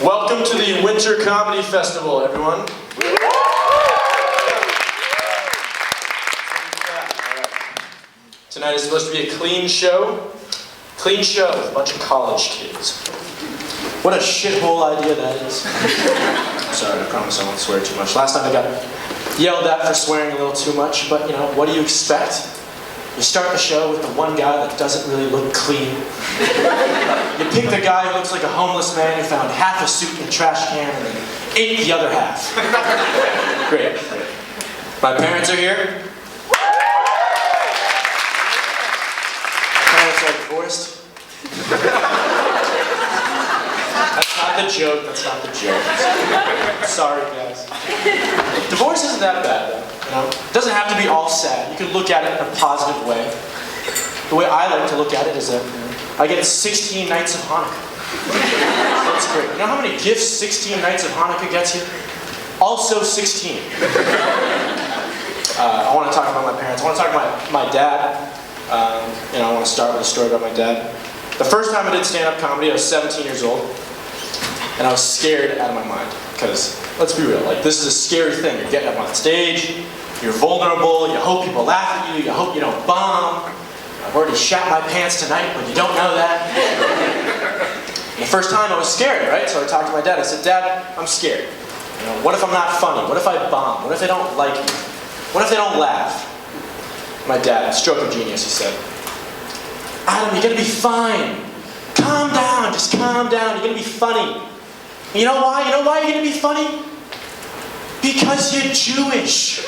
Welcome to the Winter Comedy Festival, everyone. Tonight is supposed to be a clean show. Clean show with a bunch of college kids. What a shithole idea that is. Sorry, I promise I won't swear too much. Last time I got yelled at for swearing a little too much, but you know, what do you expect? You start the show with the one guy that doesn't really look clean. You pick the guy who looks like a homeless man who found half a suit in a trash can and then ate the other half. Great. My parents are here. My parents are divorced. That's not the joke, that's not the joke. Sorry, guys. Divorce isn't that bad, though. You know? It doesn't have to be all sad. You can look at it in a positive way. The way I like to look at it is that I get 16 nights of Hanukkah. That's great. You know how many gifts 16 nights of Hanukkah gets you? Also 16. I want to talk about my parents. I want to talk about my dad. I want to start with a story about my dad. The first time I did stand-up comedy, I was 17 years old. And I was scared out of my mind. Because, let's be real, like, this is a scary thing. You're getting up on stage, you're vulnerable, you hope people laugh at you, you hope you don't bomb. I've already shat my pants tonight, but you don't know that. The first time I was scared, right? So I talked to my dad. I said, Dad, I'm scared. You know, what if I'm not funny? What if I bomb? What if they don't like me? What if they don't laugh? My dad, stroke of genius, he said, Adam, you're gonna be fine. Calm down, just calm down. You're gonna be funny. You know why? You know why you're gonna be funny? Because you're Jewish.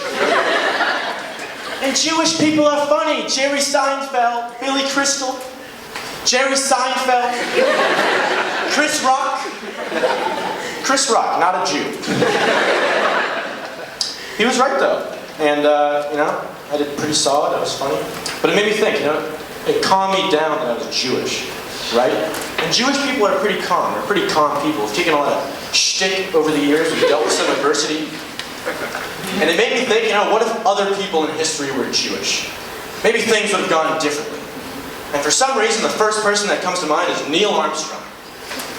And Jewish people are funny. Jerry Seinfeld, Billy Crystal, Jerry Seinfeld, Chris Rock. Chris Rock, not a Jew. He was right though. And I did pretty solid, I was funny. But it made me think, it calmed me down that I was Jewish, right? And Jewish people are pretty calm. They're pretty calm people. We've taken a lot of shtick over the years. We've dealt with some adversity. And it made me think, what if other people in history were Jewish? Maybe things would have gone differently. And for some reason, the first person that comes to mind is Neil Armstrong.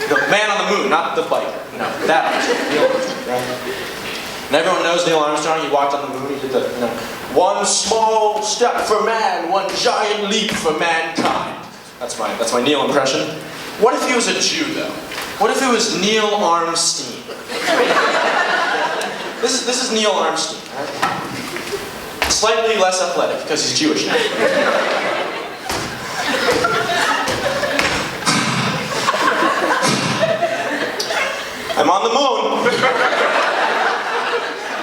The man on the moon, not the biker. No, that Armstrong. Neil Armstrong, right? And everyone knows Neil Armstrong. He walked on the moon. He did the, one small step for man, one giant leap for mankind. That's my Neil impression. What if he was a Jew, though? What if it was Neil Armstein? This is Neil Armstein, right? Slightly less athletic, because he's Jewish now. I'm on the moon.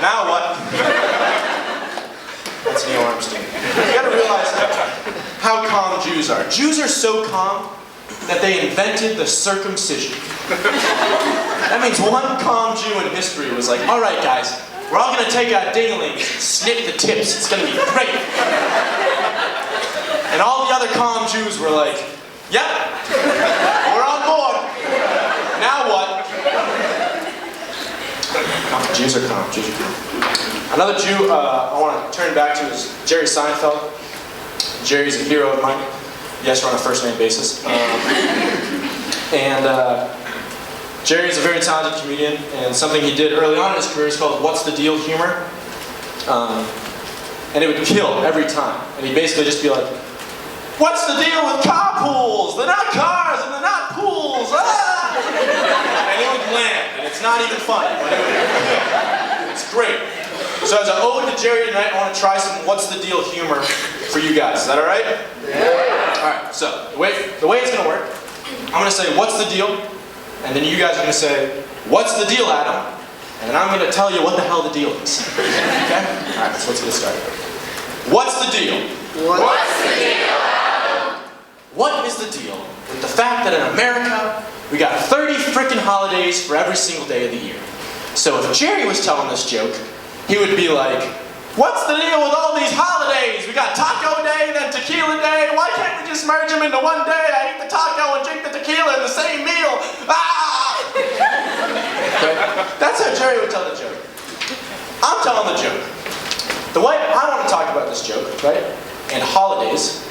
Now what? That's Neil Armstein. You gotta realize how calm Jews are. Jews are so calm that they invented the circumcision. That means one calm Jew in history was like, all right guys, we're all gonna take our ding-a-lings and snip the tips, it's gonna be great. And all the other calm Jews were like, yep, we're on board. Now what? Jews are calm, Jews are calm. Another Jew I want to turn back to is Jerry Seinfeld. Jerry's a hero of mine. Yes, we're on a first-name basis. Jerry's a very talented comedian, and something he did early on in his career is called What's the Deal humor. And it would kill every time. And he'd basically just be like, what's the deal with carpools? They're not cars and they're not pools. Ah! And it would land, and it's not even funny, but it would kill. It's great. So as an ode to Jerry tonight, I want to try some What's the Deal humor for you guys. Is that all right? Yeah. All right, so the way it's going to work, I'm going to say, what's the deal? And then you guys are going to say, what's the deal, Adam? And then I'm going to tell you what the hell the deal is. Okay? All right, so let's get started. What's the deal? What's the deal, Adam? What is the deal with the fact that in America, we got 30 frickin' holidays for every single day of the year? So if Jerry was telling this joke, he would be like, what's the deal with all these holidays? We got Taco Day, then Tequila Day. Why can't we just merge them into one day? I eat the taco and drink the tequila in the same meal. Ah! Okay? That's how Jerry would tell the joke. I'm telling the joke. The way I want to talk about this joke, right, and holidays,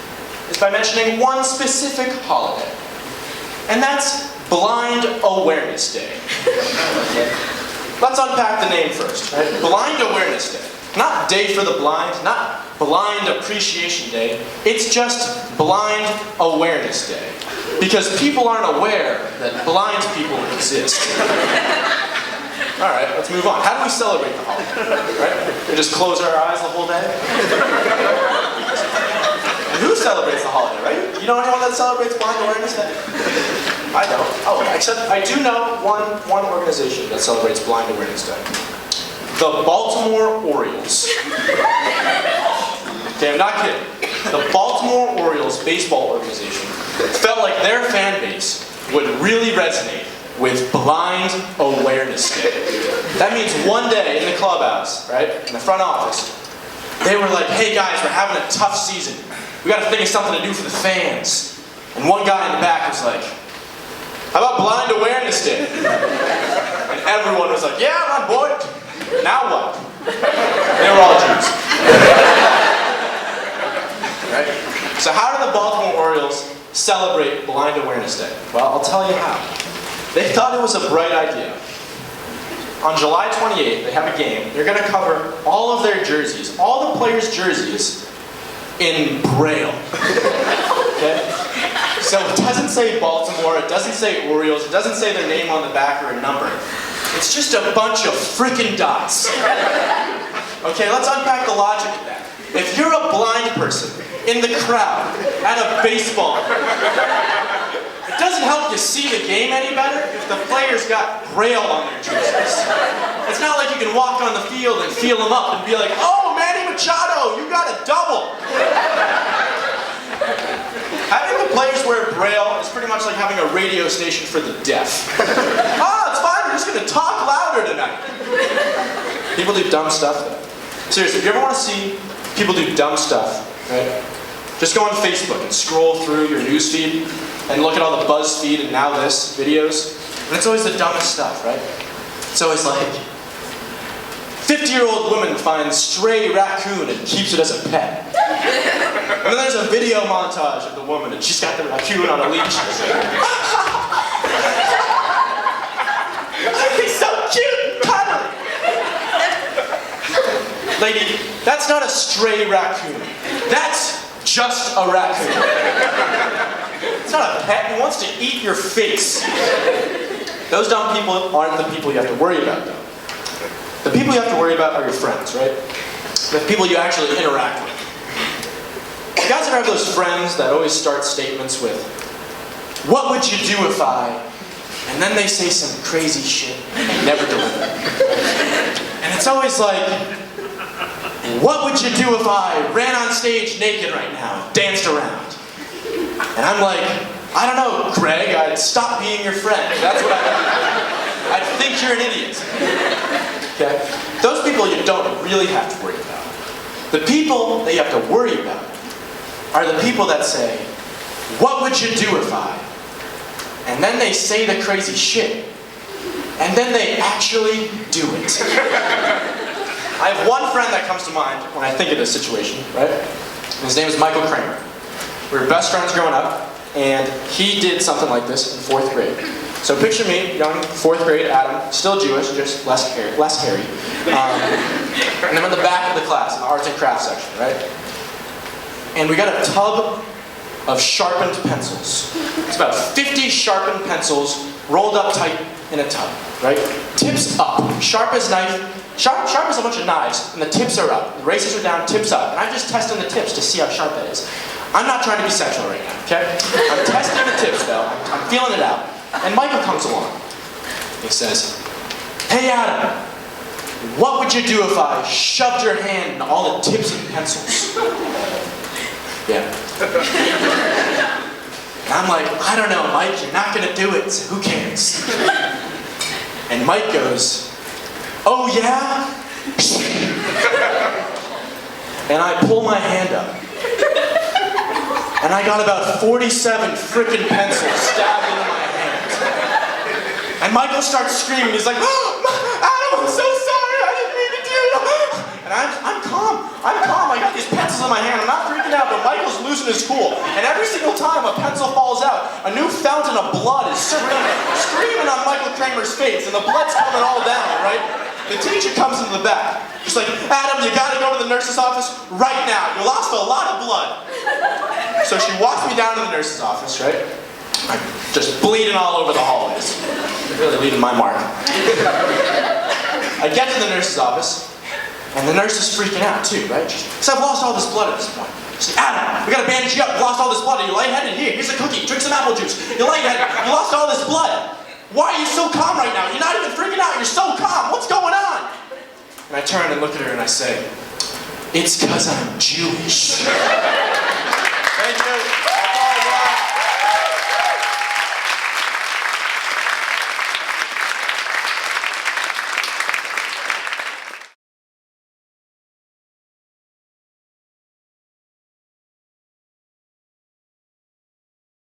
is by mentioning one specific holiday. And that's Blind Awareness Day. Let's unpack the name first. Right? Blind Awareness Day. Not Day for the Blind, not Blind Appreciation Day. It's just Blind Awareness Day. Because people aren't aware that blind people exist. Alright, let's move on. How do we celebrate the holiday? Right? We just close our eyes the whole day? And who celebrates the holiday, right? You know anyone that celebrates Blind Awareness Day? I don't. Oh, except I do know one organization that celebrates Blind Awareness Day. The Baltimore Orioles. Okay, I'm not kidding. The Baltimore Orioles baseball organization felt like their fan base would really resonate with Blind Awareness Day. That means one day in the clubhouse, right, in the front office, they were like, hey guys, we're having a tough season. We gotta think of something to do for the fans. And one guy in the back was like, how about Blind Awareness Day? And everyone was like, yeah, I'm on board. Now what? They were all Jews. Right? So how do the Baltimore Orioles celebrate Blind Awareness Day? Well, I'll tell you how. They thought it was a bright idea. On July 28th, they have a game. They're going to cover all of their jerseys, all the players' jerseys, in Braille. Okay? So it doesn't say Baltimore, it doesn't say Orioles, it doesn't say their name on the back or a number. It's just a bunch of frickin' dots. Okay, let's unpack the logic of that. If you're a blind person in the crowd at a baseball game, it doesn't help you see the game any better if the players got Braille on their jerseys. It's not like you can walk on the field and feel them up and be like, oh, Manny Machado, you got a double. Having the players wear Braille is pretty much like having a radio station for the deaf. Oh, it's fine, we're just going to talk louder tonight. People do dumb stuff, though. Seriously, if you ever want to see people do dumb stuff, right? Just go on Facebook and scroll through your newsfeed and look at all the BuzzFeed and Now This videos. And it's always the dumbest stuff, right? It's always like, 50-year-old woman finds stray raccoon and keeps it as a pet. And then there's a video montage of the woman and she's got the raccoon on a leash. He's so cute and cuddly. Lady, that's not a stray raccoon. That's just a raccoon. It's not a pet. He wants to eat your face. Those dumb people aren't the people you have to worry about, though. The people you have to worry about are your friends, right? The people you actually interact with. You guys ever have those friends that always start statements with, what would you do if I... And then they say some crazy shit and they never deliver. And it's always like, what would you do if I ran on stage naked right now and danced around? And I'm like, I don't know, Greg, I'd stop being your friend. That's what I'd think you're an idiot. Okay? Those people you don't really have to worry about. The people that you have to worry about are the people that say, what would you do if I? And then they say the crazy shit. And then they actually do it. I have one friend that comes to mind when I think of this situation, right? And his name is Michael Trainor. We were best friends growing up, and he did something like this in 4th grade. So picture me, young 4th grade Adam, still Jewish, just less hairy. And I'm in the back of the class, in the arts and crafts section, right? And we got a tub of sharpened pencils. It's about 50 sharpened pencils rolled up tight in a tub, right? Tips up, sharp as knife, sharp as a bunch of knives, and the tips are up. The erasers are down, tips up. And I'm just testing the tips to see how sharp that is. I'm not trying to be sexual right now, okay? I'm testing the tips, though. I'm feeling it out. And Michael comes along. He says, hey, Adam, what would you do if I shoved your hand in all the tips of the pencils? Yeah. And I'm like, I don't know, Mike, you're not going to do it, so who cares? And Mike goes, oh, yeah? And I pull my hand up. And I got about 47 frickin' pencils stabbed into my hand. And Michael starts screaming. He's like, oh, Adam, I'm so sorry. I didn't mean to do that. And I'm calm. I got these pencils in my hand. I'm not freaking freaking out, but Michael's losing his cool. And every single time a pencil falls out, a new fountain of blood is screaming on Michael Kramer's face, and the blood's coming all down, right? The teacher comes into the back. She's like, Adam, you gotta go to the nurse's office right now. You lost a lot of blood. So she walks me down to the nurse's office, right? I'm just bleeding all over the hallways. Really leaving my mark. I get to the nurse's office, and the nurse is freaking out too, right? Because I've lost all this blood at this point. She's like, Adam, we gotta bandage you up. You lost all this blood. Are you lightheaded? Here's a cookie. Drink some apple juice. You're lightheaded. You lost all this blood. Why are you so calm right now? You're not even freaking out. You're so calm. What's going on? And I turn and look at her and I say, it's because I'm Jewish. Thank you. That's all I got.